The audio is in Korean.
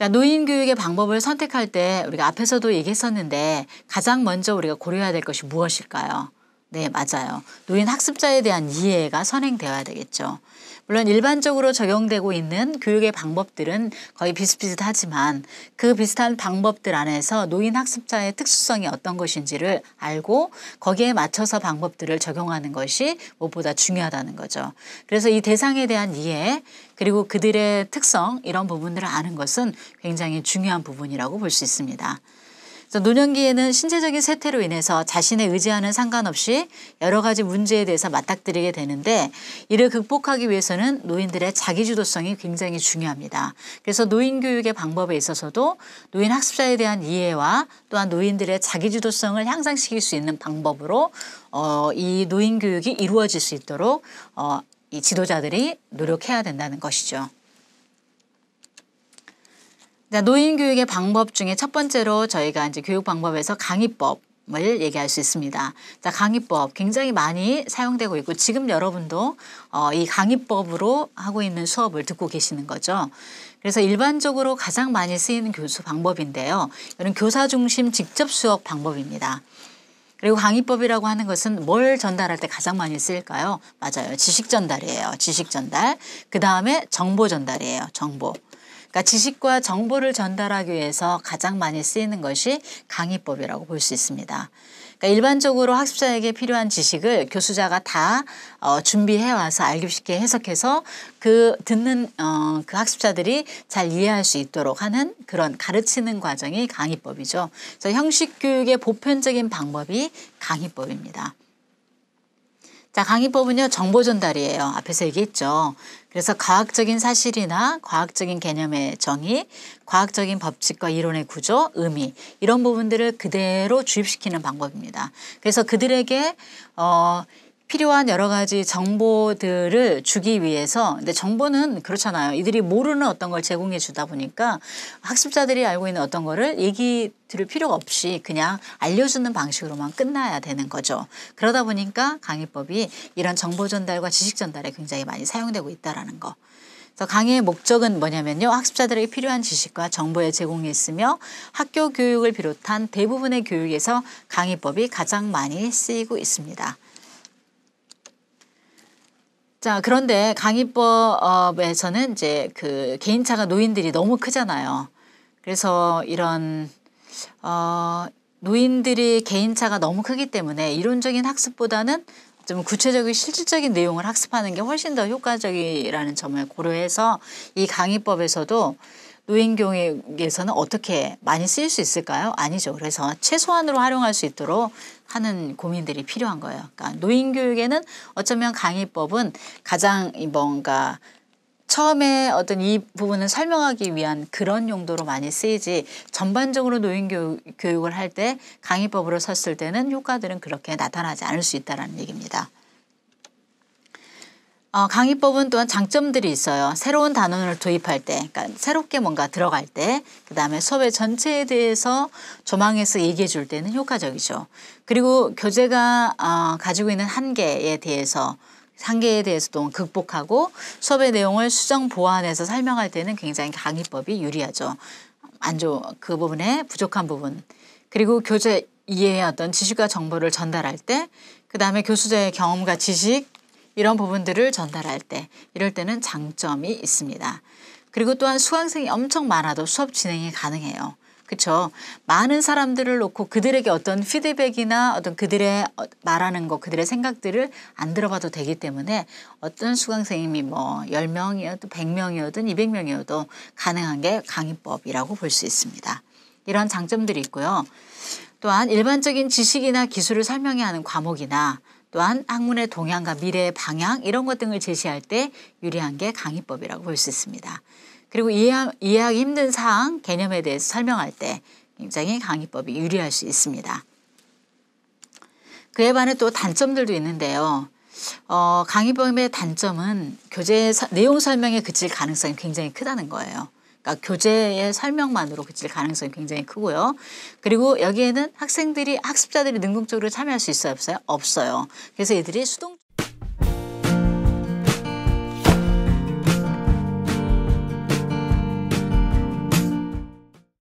그러니까 노인 교육의 방법을 선택할 때 우리가 앞에서도 얘기했었는데 가장 먼저 우리가 고려해야 될 것이 무엇일까요? 네, 맞아요. 노인 학습자에 대한 이해가 선행되어야 되겠죠. 물론 일반적으로 적용되고 있는 교육의 방법들은 거의 비슷비슷하지만 그 비슷한 방법들 안에서 노인 학습자의 특수성이 어떤 것인지를 알고 거기에 맞춰서 방법들을 적용하는 것이 무엇보다 중요하다는 거죠. 그래서 이 대상에 대한 이해 그리고 그들의 특성 이런 부분들을 아는 것은 굉장히 중요한 부분이라고 볼 수 있습니다. 노년기에는 신체적인 쇠퇴로 인해서 자신의 의지와는 상관없이 여러 가지 문제에 대해서 맞닥뜨리게 되는데 이를 극복하기 위해서는 노인들의 자기주도성이 굉장히 중요합니다. 그래서 노인교육의 방법에 있어서도 노인 학습자에 대한 이해와 또한 노인들의 자기주도성을 향상시킬 수 있는 방법으로 이 노인교육이 이루어질 수 있도록 이 지도자들이 노력해야 된다는 것이죠. 노인 교육의 방법 중에 첫 번째로 저희가 이제 교육 방법에서 강의법을 얘기할 수 있습니다. 자, 강의법 굉장히 많이 사용되고 있고 지금 여러분도 이 강의법으로 하고 있는 수업을 듣고 계시는 거죠. 그래서 일반적으로 가장 많이 쓰이는 교수 방법인데요. 이는 교사 중심 직접 수업 방법입니다. 그리고 강의법이라고 하는 것은 뭘 전달할 때 가장 많이 쓰일까요? 맞아요. 지식 전달이에요. 지식 전달. 그 다음에 정보 전달이에요. 정보. 그러니까 지식과 정보를 전달하기 위해서 가장 많이 쓰이는 것이 강의법이라고 볼 수 있습니다. 그러니까 일반적으로 학습자에게 필요한 지식을 교수자가 다 준비해 와서 알기 쉽게 해석해서 그 듣는 그 학습자들이 잘 이해할 수 있도록 하는 그런 가르치는 과정이 강의법이죠. 그래서 형식 교육의 보편적인 방법이 강의법입니다. 자, 강의법은요, 정보 전달이에요. 앞에서 얘기했죠. 그래서 과학적인 사실이나 과학적인 개념의 정의, 과학적인 법칙과 이론의 구조, 의미 이런 부분들을 그대로 주입시키는 방법입니다. 그래서 그들에게 필요한 여러 가지 정보들을 주기 위해서 근데 정보는 그렇잖아요. 이들이 모르는 어떤 걸 제공해 주다 보니까 학습자들이 알고 있는 어떤 거를 얘기 들을 필요가 없이 그냥 알려주는 방식으로만 끝나야 되는 거죠. 그러다 보니까 강의법이 이런 정보 전달과 지식 전달에 굉장히 많이 사용되고 있다는 거. 그래서 강의의 목적은 뭐냐면요. 학습자들에게 필요한 지식과 정보의 제공이 있으며 학교 교육을 비롯한 대부분의 교육에서 강의법이 가장 많이 쓰이고 있습니다. 자, 그런데 강의법에서는 이제 그 개인차가 노인들이 너무 크잖아요. 그래서 이런 노인들이 개인차가 너무 크기 때문에 이론적인 학습보다는 좀 구체적인 실질적인 내용을 학습하는 게 훨씬 더 효과적이라는 점을 고려해서 이 강의법에서도 노인 교육에서는 어떻게 많이 쓰일 수 있을까요? 아니죠. 그래서 최소한으로 활용할 수 있도록 하는 고민들이 필요한 거예요. 그러니까 노인 교육에는 어쩌면 강의법은 가장 뭔가 처음에 어떤 이 부분을 설명하기 위한 그런 용도로 많이 쓰이지 전반적으로 노인 교육을 할 때 강의법으로 섰을 때는 효과들은 그렇게 나타나지 않을 수 있다는 얘기입니다. 강의법은 또한 장점들이 있어요. 새로운 단원을 도입할 때, 그러니까 새롭게 뭔가 들어갈 때, 그 다음에 수업의 전체에 대해서 조망해서 얘기해 줄 때는 효과적이죠. 그리고 교재가 가지고 있는 한계에 대해서도 극복하고 수업의 내용을 수정 보완해서 설명할 때는 굉장히 강의법이 유리하죠. 그 부분에 부족한 부분. 그리고 교재 이해의 어떤 지식과 정보를 전달할 때, 그 다음에 교수자의 경험과 지식, 이런 부분들을 전달할 때 이럴 때는 장점이 있습니다. 그리고 또한 수강생이 엄청 많아도 수업 진행이 가능해요. 그렇죠? 많은 사람들을 놓고 그들에게 어떤 피드백이나 어떤 그들의 말하는 것, 그들의 생각들을 안 들어봐도 되기 때문에 어떤 수강생이 뭐 10명이어도 100명이어든 200명이어도 가능한 게 강의법이라고 볼 수 있습니다. 이런 장점들이 있고요. 또한 일반적인 지식이나 기술을 설명해야 하는 과목이나 또한 학문의 동향과 미래의 방향 이런 것 등을 제시할 때 유리한 게 강의법이라고 볼 수 있습니다. 그리고 이해하기 힘든 사항, 개념에 대해서 설명할 때 굉장히 강의법이 유리할 수 있습니다. 그에 반해 또 단점들도 있는데요. 강의법의 단점은 교재 내용 설명에 그칠 가능성이 굉장히 크다는 거예요. 그러니까 교재의 설명만으로 그칠 가능성이 굉장히 크고요. 그리고 여기에는 학습자들이 능동적으로 참여할 수 있어요? 없어요? 없어요. 그래서 이들이 수동